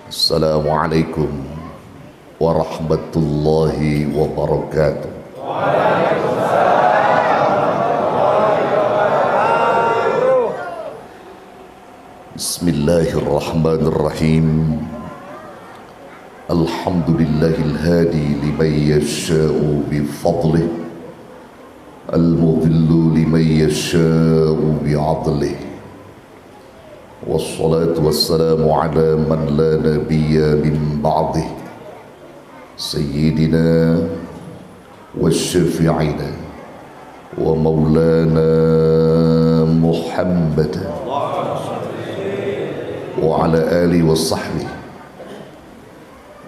Assalamualaikum warahmatullahi wabarakatuh. Bismillahirrahmanirrahim. Alhamdulillahil hadi liman yasha'u bifadlih, al-mudhillu liman yasha'u bi'adlih. Wassalatu wassalamu ala man la nabiyya min ba'dih, sayyidina wa syafi'ina wa maulana Muhammad wa ala alihi wa sahbihi.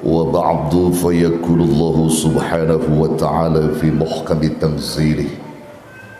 Wa ba'du, fayaqulullahu subhanahu wa ta'ala fi muhkami tanzilih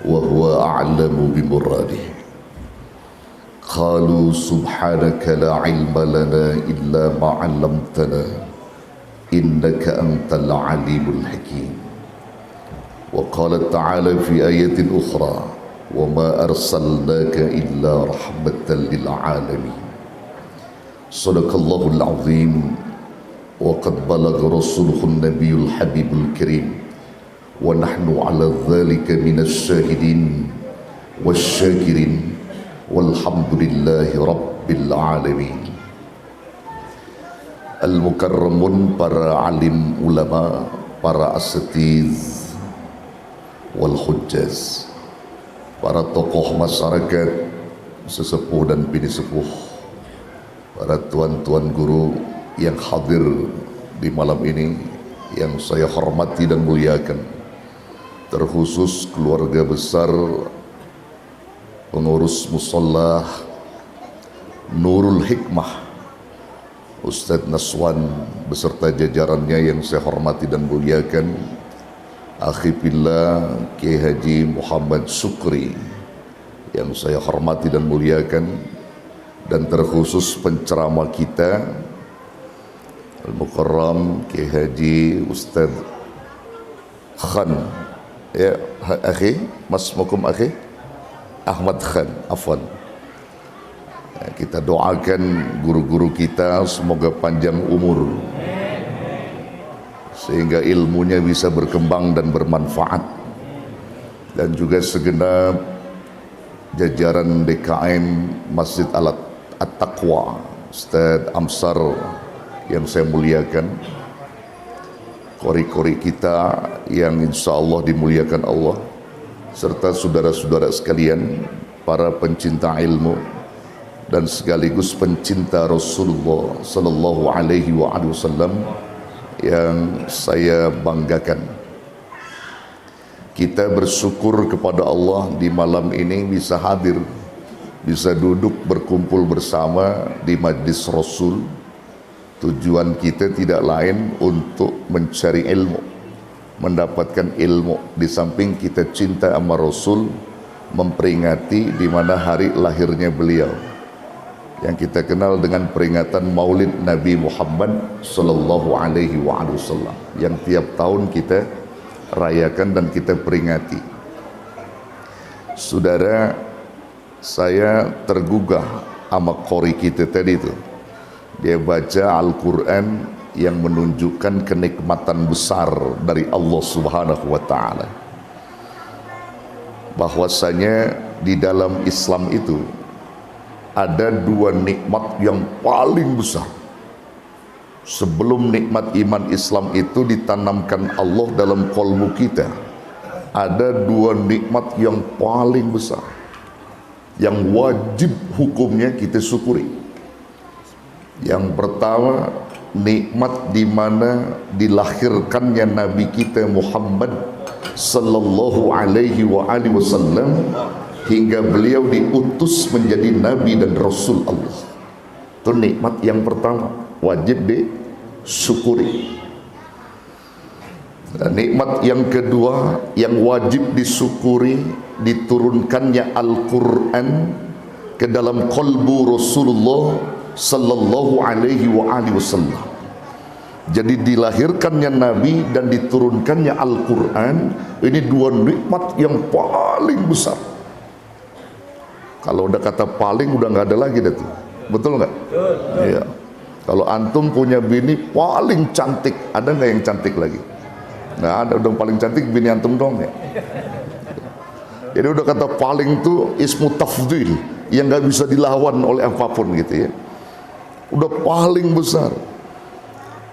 wa huwa a'lamu bimuradihi. Qalu subhanaka la ilma lana illa ma 'allamtana innaka antal alimul hakim. Wa qala ta'ala fi ayatin ukhra wa ma arsalnaka illa rahmatan lil alamin. Sadaqallahul azim. Wa qad balagha rasuluhun nabiyul habibul karim wa nahnu ala dhalika minasy syahidin wasyakirin walhamdulillahi rabbil alamin. Al-mukarramun, para alim ulama, para asatiz wal hujjaz, para tokoh masyarakat, sesepuh dan bini sepuh, para tuan-tuan guru yang hadir di malam ini yang saya hormati dan muliakan, terkhusus keluarga besar pengurus musalla Nurul Hikmah, Ustadz Naswan beserta jajarannya yang saya hormati dan muliakan, Akhi Fillah Kiai Haji Muhammad Sukri yang saya hormati dan muliakan, dan terkhusus penceramah kita Al-Mukarram Kiai Haji Ustadz Khan, ya akhi, Mas Mukum akhi Ahmad Khan, afwan. Ya, kita doakan guru-guru kita semoga panjang umur sehingga ilmunya bisa berkembang dan bermanfaat, dan juga segenap jajaran DKM Masjid At-Taqwa, Ustadz Amsar yang saya muliakan, kori-kori kita yang insya Allah dimuliakan Allah, serta saudara-saudara sekalian, para pencinta ilmu dan sekaligus pencinta Rasulullah Sallallahu Alaihi Wasallam yang saya banggakan. Kita bersyukur kepada Allah di malam ini bisa hadir, bisa duduk berkumpul bersama di majlis Rasul. Tujuan kita tidak lain untuk mencari ilmu, mendapatkan ilmu. Di samping kita cinta sama Rasul, memperingati di mana hari lahirnya beliau yang kita kenal dengan peringatan Maulid Nabi Muhammad Sallallahu Alaihi Wasallam, yang tiap tahun kita rayakan dan kita peringati. Saudara, saya tergugah sama qori kita tadi itu. Dia baca Al-Quran yang menunjukkan kenikmatan besar dari Allah Subhanahu wa Ta'ala, bahwasanya di dalam Islam itu ada dua nikmat yang paling besar. Sebelum nikmat iman Islam itu ditanamkan Allah dalam qalbu kita, ada dua nikmat yang paling besar yang wajib hukumnya kita syukuri. Yang pertama, nikmat di mana dilahirkannya Nabi kita Muhammad Sallallahu Alaihi Wasallam hingga beliau diutus menjadi Nabi dan Rasul Allah. Itu nikmat yang pertama, wajib disyukuri. Dan nikmat yang kedua yang wajib disyukuri, diturunkannya Al-Quran ke dalam qalbu Rasulullah Sallallahu Alaihi Wasallam. Jadi dilahirkannya Nabi dan diturunkannya Al-Quran, ini dua nikmat yang paling besar. Kalau udah kata paling udah nggak ada lagi dah tuh, betul nggak? Iya. Kalau antum punya bini paling cantik, ada nggak yang cantik lagi? Nggak ada, udah paling cantik bini antum dong ya. Jadi udah kata paling tuh ismu tafdhil yang nggak bisa dilawan oleh apapun gitu ya. Udah paling besar.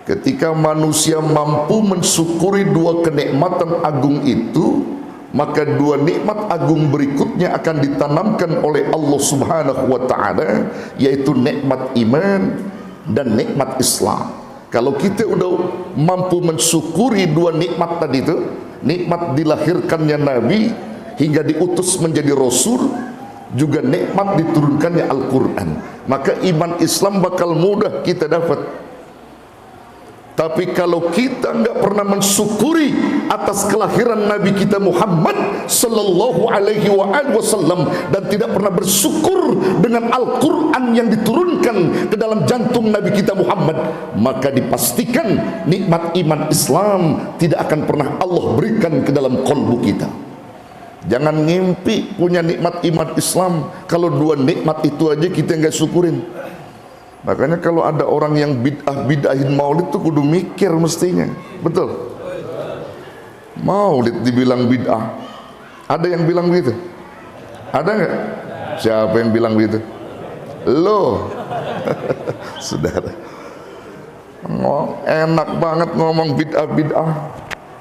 Ketika manusia mampu mensyukuri dua kenikmatan agung itu, maka dua nikmat agung berikutnya akan ditanamkan oleh Allah Subhanahu wa taala, yaitu nikmat iman dan nikmat Islam. Kalau kita udah mampu mensyukuri dua nikmat tadi itu, nikmat dilahirkannya Nabi hingga diutus menjadi Rasul, juga nikmat diturunkannya Al-Quran, maka iman Islam bakal mudah kita dapat. Tapi kalau kita nggak pernah mensyukuri atas kelahiran Nabi kita Muhammad sallallahu alaihi wasallam dan tidak pernah bersyukur dengan Al-Quran yang diturunkan ke dalam jantung Nabi kita Muhammad, maka dipastikan nikmat iman Islam tidak akan pernah Allah berikan ke dalam kalbu kita. Jangan ngimpi punya nikmat iman Islam kalau dua nikmat itu aja kita nggak syukurin. Makanya kalau ada orang yang bid'ahin maulid tuh kudu mikir mestinya. Betul? Maulid dibilang bid'ah. Ada yang bilang begitu? Ada nggak? Siapa yang bilang begitu? Lo. Saudara. Enak banget ngomong bid'ah.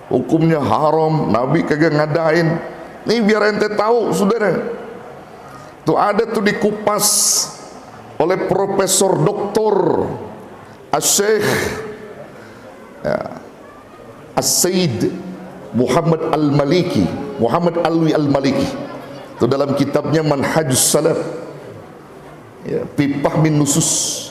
Hukumnya haram, Nabi kagak ngadain. Nih biar ente tahu, saudara. Tuh ada tuh di Kupas oleh Profesor Doktor Asy-Syaikh As-Sayyid Muhammad Al-Maliki, Muhammad Alwi Al-Maliki. Itu dalam kitabnya Manhajus Salaf, ya, fi Fahmin Nusus.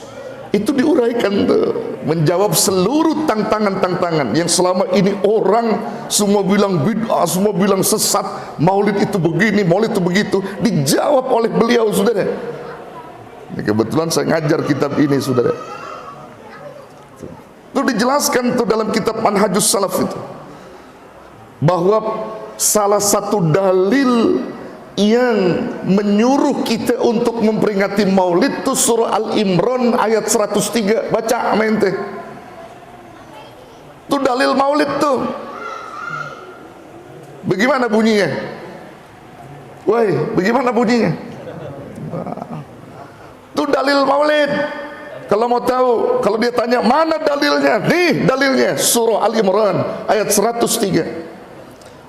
Itu diuraikan tuh, menjawab seluruh tantangan-tantangan yang selama ini orang semua bilang bid'ah, semua bilang sesat, maulid itu begini, maulid itu begitu, dijawab oleh beliau, saudara. Kebetulan saya ngajar kitab ini, saudara. Itu dijelaskan tuh dalam kitab Manhajus Salaf itu, bahwa salah satu dalil yang menyuruh kita untuk memperingati maulid itu surah Al-Imran ayat 103. Baca mente. Itu dalil maulid tuh. Bagaimana bunyinya? Woi, bagaimana bunyinya? Itu dalil maulid. Kalau mau tahu, kalau dia tanya mana dalilnya, nih dalilnya surah Al-Imran ayat 103.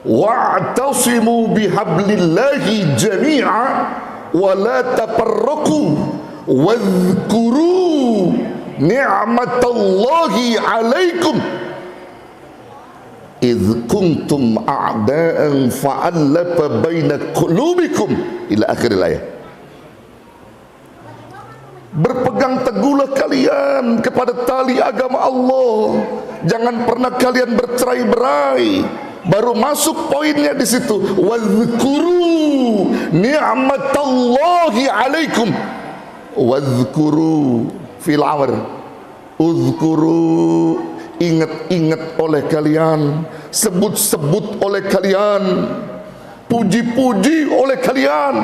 Wa'tasimu bihablillahi jami'a wa la tafarraqu wadhkuru ni'matallahi 'alaikum idh kuntum a'da'an fa'alafa baina qulubikum ila akhir ayat. Berpegang teguhlah kalian kepada tali agama Allah, jangan pernah kalian bercerai-berai. Baru masuk poinnya di situ, wadzkuru ni'matallahi 'alaikum. Wadzkuru fil amr, uzkuru, ingat-ingat oleh kalian, sebut-sebut oleh kalian, puji-puji oleh kalian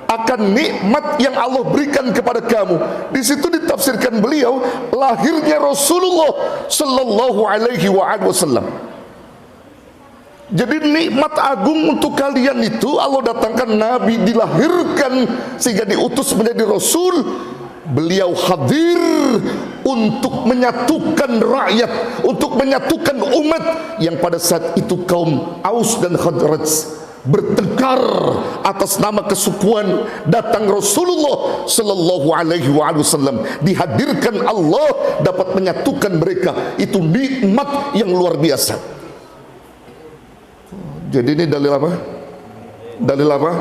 akan nikmat yang Allah berikan kepada kamu. Di situ ditafsirkan beliau lahirnya Rasulullah sallallahu alaihi wasallam. Jadi nikmat agung untuk kalian itu Allah datangkan Nabi, dilahirkan sehingga diutus menjadi Rasul. Beliau hadir untuk menyatukan rakyat, untuk menyatukan umat yang pada saat itu kaum Aus dan Khazraj bertengkar atas nama kesukuan. Datang Rasulullah sallallahu alaihi wasallam, dihadirkan Allah dapat menyatukan mereka. Itu nikmat yang luar biasa. Jadi ini dalil apa? Dalil apa?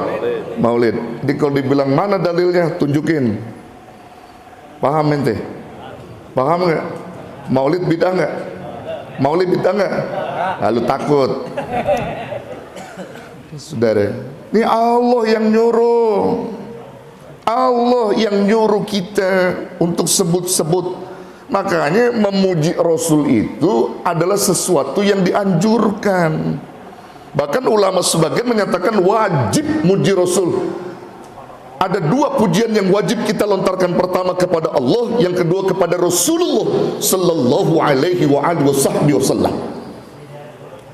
Maulid. Jadi kalau dibilang mana dalilnya, tunjukin. Paham ente? Paham nggak? Maulid bid'ah nggak? Maulid bid'ah nggak? Lalu takut. Saudara, ini Allah yang nyuruh. Allah yang nyuruh kita untuk sebut-sebut. Makanya memuji Rasul itu adalah sesuatu yang dianjurkan. Bahkan ulama sebagian menyatakan wajib muji Rasul. Ada dua pujian yang wajib kita lontarkan, pertama kepada Allah, yang kedua kepada Rasulullah sallallahu alaihi wasallam.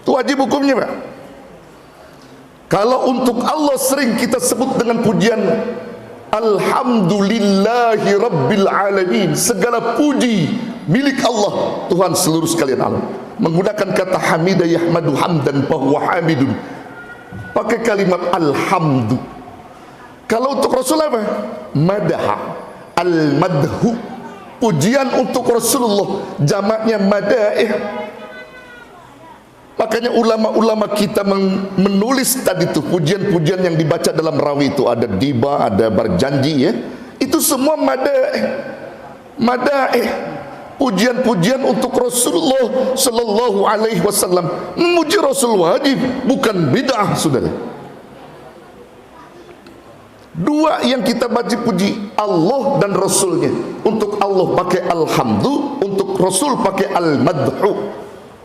Itu wajib hukumnya, Pak. Kalau untuk Allah sering kita sebut dengan pujian Alhamdulillahi Rabbil Alamin, segala puji milik Allah, Tuhan seluruh sekalian alam. Menggunakan kata hamidah yahmadu hamdan bahwa hamidun, pakai kalimat alhamdu. Kalau untuk Rasul apa? Madaha, al-madhu, pujian untuk Rasulullah, jamaknya madaih. Makanya ulama-ulama kita menulis tadi itu pujian-pujian yang dibaca dalam rawi itu, ada diba, ada berjanji, ya. Itu semua madaih. Madaih, pujian-pujian untuk Rasulullah sallallahu alaihi wasallam. Memuji Rasul wajib, bukan bid'ah, saudara. Dua yang kita baca puji, Allah dan Rasulnya. Untuk Allah pakai alhamdu, untuk Rasul pakai al-madhu,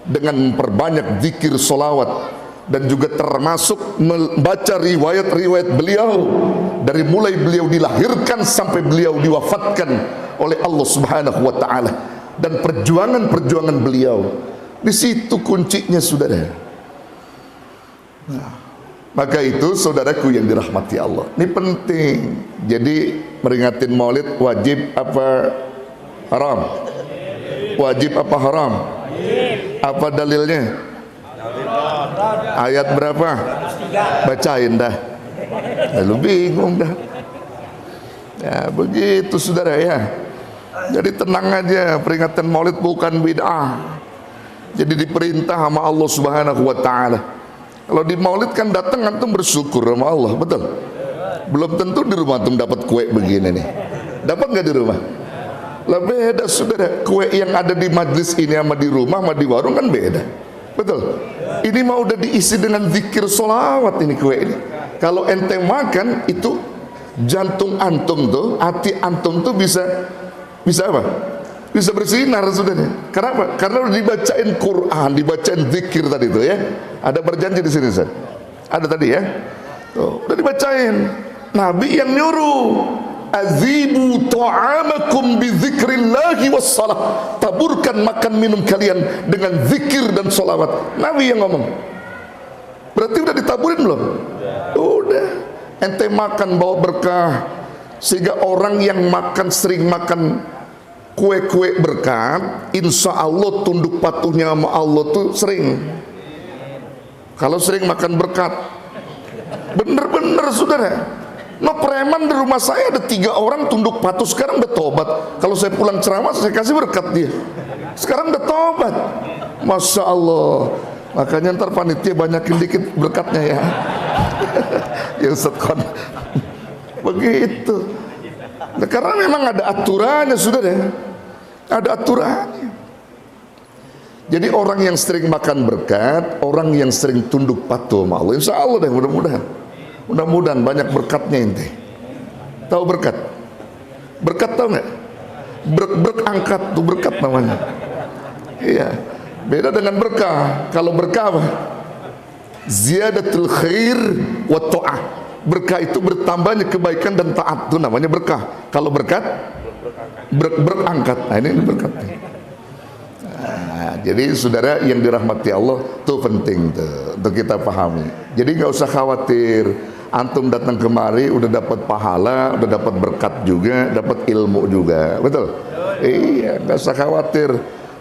dengan memperbanyak zikir solawat, dan juga termasuk membaca riwayat-riwayat beliau dari mulai beliau dilahirkan sampai beliau diwafatkan oleh Allah Subhanahu wa taala, dan perjuangan-perjuangan beliau. Di situ kuncinya, saudara. Maka itu saudaraku yang dirahmati Allah, ini penting. Jadi meringatin maulid wajib apa haram? Wajib apa haram? Apa dalilnya? Ayat berapa? Bacain dah. Lalu bingung dah. Ya begitu, saudara, ya. Jadi tenang aja, peringatan maulid bukan bid'ah. Jadi diperintah sama Allah Subhanahu wa taala. Kalau di maulid kan datang antum bersyukur sama Allah, betul? Belum tentu di rumah antum dapat kue begini nih. Dapat nggak di rumah? Lah beda, saudara. Kue yang ada di majlis ini sama di rumah sama di warung kan beda, betul? Ini mah udah diisi dengan zikir solawat ini kue ini. Kalau ente makan itu, jantung antum tuh, hati antum tuh bisa apa? Bisa bersinar, saudara. Kenapa? Karena udah dibacain Quran, dibacain zikir tadi itu, ya. Ada berjanji di sini, Ustaz. Ada tadi, ya. Tuh, udah dibacain. Nabi yang nyuruh, azibu ta'amakum bi dzikrillahi wassalah. Taburkan makan minum kalian dengan zikir dan solawat. Nabi yang ngomong. Berarti udah ditaburin belum? Udah. Ente makan bawa berkah, sehingga orang yang makan, sering makan kue-kue berkat, insya Allah tunduk patuhnya sama Allah tuh sering. Kalau sering makan berkat, bener-bener, saudara. No, preman di rumah saya ada 3 orang tunduk patuh, sekarang udah tobat. Kalau saya pulang ceramah saya kasih berkat dia, sekarang udah tobat. Masya Allah. Makanya ntar panitia banyakin dikit berkatnya, ya. Ya Ustaz Kon. Begitu. Nah, karena memang ada aturannya, saudara. Ada aturannya. Jadi orang yang sering makan berkat, orang yang sering tunduk patuh sama Allah, insya Allah deh, mudah-mudahan banyak berkatnya ente. Tahu berkat? Berkat tahu nggak? Berangkat tuh berkat namanya. Iya. Beda dengan berkah. Kalau berkah apa? Ziyadatul khair wa ta'ah. Berkah itu bertambahnya kebaikan dan taat, itu namanya berkah. Kalau berkat berangkat. Nah, ini berkat. Nah, jadi saudara yang dirahmati Allah tuh penting tuh untuk kita pahami. Jadi nggak usah khawatir, antum datang kemari udah dapat pahala, udah dapat berkat juga, dapat ilmu juga, betul? Iya, nggak usah khawatir.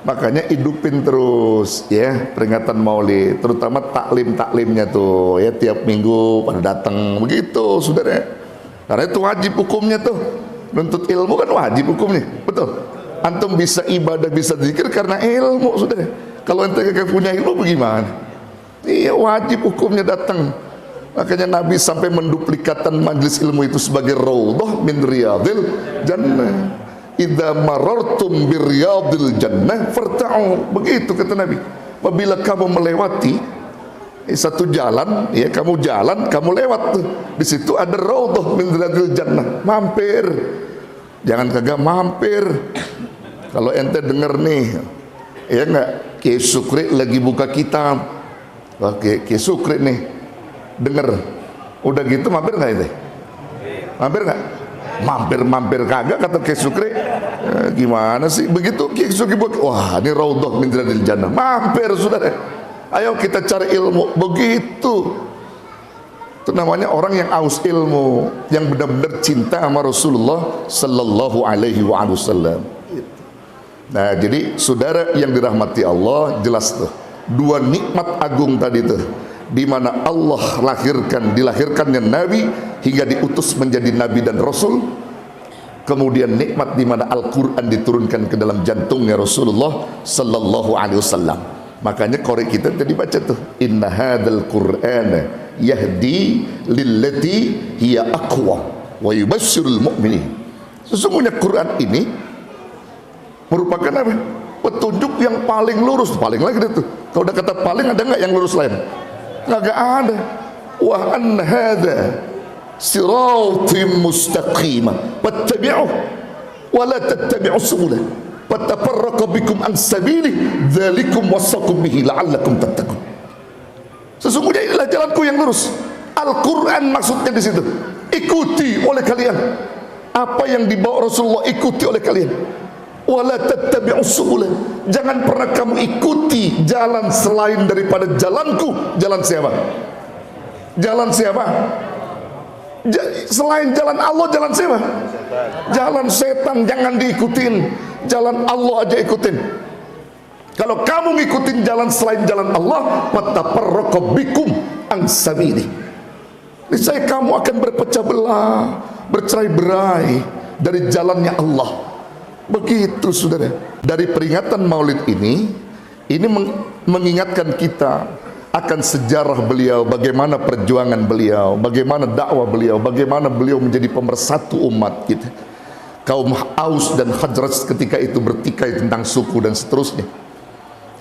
Makanya hidupin terus, ya, peringatan Maulid, terutama taklimnya tuh, ya, tiap minggu pada datang begitu, saudara. Karena itu wajib hukumnya tuh. Nuntut ilmu kan wajib hukumnya, betul? Antum bisa ibadah, bisa zikir karena ilmu, saudara. Kalau ente kagak punya ilmu bagaimana? Iya, wajib hukumnya datang. Makanya Nabi sampai menduplikatan majlis ilmu itu sebagai raudhah min riyadil jannah. Idza marartum biryadil jannah farta'u. Begitu kata Nabi. Apabila kamu melewati satu jalan, ya, kamu jalan, kamu lewat tuh, di situ ada raudhah min riyadil jannah, mampir. Jangan kagak mampir. Kalau ente denger nih, ya enggak, Kiai Sukri lagi buka kitab. Wah, Kiai Sukri nih denger, udah gitu mampir nggak ente? Mampir nggak? Mampir kagak kata Kiai Sukri. Gimana sih begitu Kiai Sukri? Wah, ini raudhah min riyadil jannah. Mampir saudara. Ayo kita cari ilmu. Begitu. Itu namanya orang yang aus ilmu, yang benar-benar cinta sama Rasulullah sallallahu alaihi wasallam. Nah, jadi saudara yang dirahmati Allah, jelas tuh dua nikmat agung tadi tuh, di mana Allah dilahirkannya Nabi hingga diutus menjadi Nabi dan Rasul. Kemudian nikmat di mana Al-Quran diturunkan ke dalam jantungnya Rasulullah sallallahu alaihi wasallam. Makanya korek kita tadi baca tuh, inna hadzal qur'ana yahdi lillati hiya aqwa wa yubasyirul mu'minin. Sesungguhnya Quran ini merupakan apa? Petunjuk yang paling lurus. Paling lagi itu. Kalau udah kata paling, ada nggak yang lurus lain? Nggak ada. Wa an hadza siratim mustaqima fattabi'uh wa la tattabi'us subula fatafarraqa bikum an sabili dzalikum wasaqum bihi la'allakum tattaqun. Sesungguhnya inilah jalanku yang lurus. Al-Quran maksudnya di situ. Ikuti oleh kalian. Apa yang dibawa Rasulullah, ikuti oleh kalian. Wala tattabi'us subula. Jangan pernah kamu ikuti jalan selain daripada jalanku. Jalan siapa? Jalan siapa? Selain jalan Allah, jalan siapa? Jalan setan. Jangan diikutin. Jalan Allah aja ikutin. Kalau kamu ngikutin jalan selain jalan Allah, fatafarraqa bikum an sabili. Niscaya kamu akan berpecah belah, bercerai-berai dari jalannya Allah. Begitu saudara. Dari peringatan Maulid ini mengingatkan kita akan sejarah beliau, bagaimana perjuangan beliau, bagaimana dakwah beliau, bagaimana beliau menjadi pemersatu umat kita. Kaum Aus dan Khazraj ketika itu bertikai tentang suku dan seterusnya.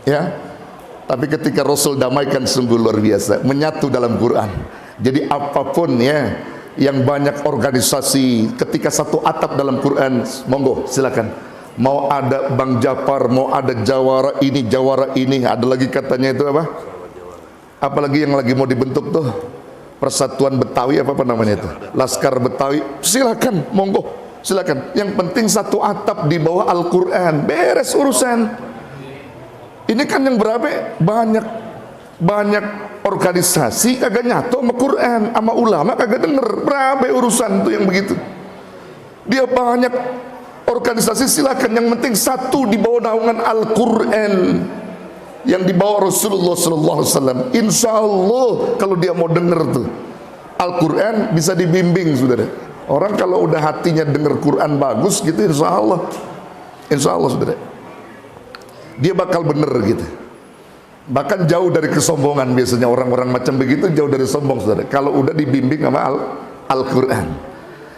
Ya, tapi ketika Rasul damaikan sungguh luar biasa, menyatu dalam Quran. Jadi apapun ya, yang banyak organisasi ketika satu atap dalam Quran, monggo silakan. Mau ada Bang Japar, mau ada jawara ini, ada lagi katanya itu apa? Apalagi yang lagi mau dibentuk tuh, Persatuan Betawi apa namanya itu? Laskar Betawi, silakan, monggo, silakan. Yang penting satu atap di bawah Al-Quran, beres urusan. Ini kan yang berapa? Banyak organisasi kagak nyatu sama Quran, sama ulama kagak denger. Berapa urusan tuh yang begitu? Dia banyak organisasi, silakan, yang penting satu di bawah naungan Al-Quran yang dibawa Rasulullah SAW. Insya Allah kalau dia mau denger tuh Al-Quran bisa dibimbing saudara. Orang kalau udah hatinya denger Quran bagus gitu, insya Allah saudara, dia bakal bener gitu. Bahkan jauh dari kesombongan. Biasanya orang-orang macam begitu jauh dari sombong saudara, kalau udah dibimbing sama Al-Quran.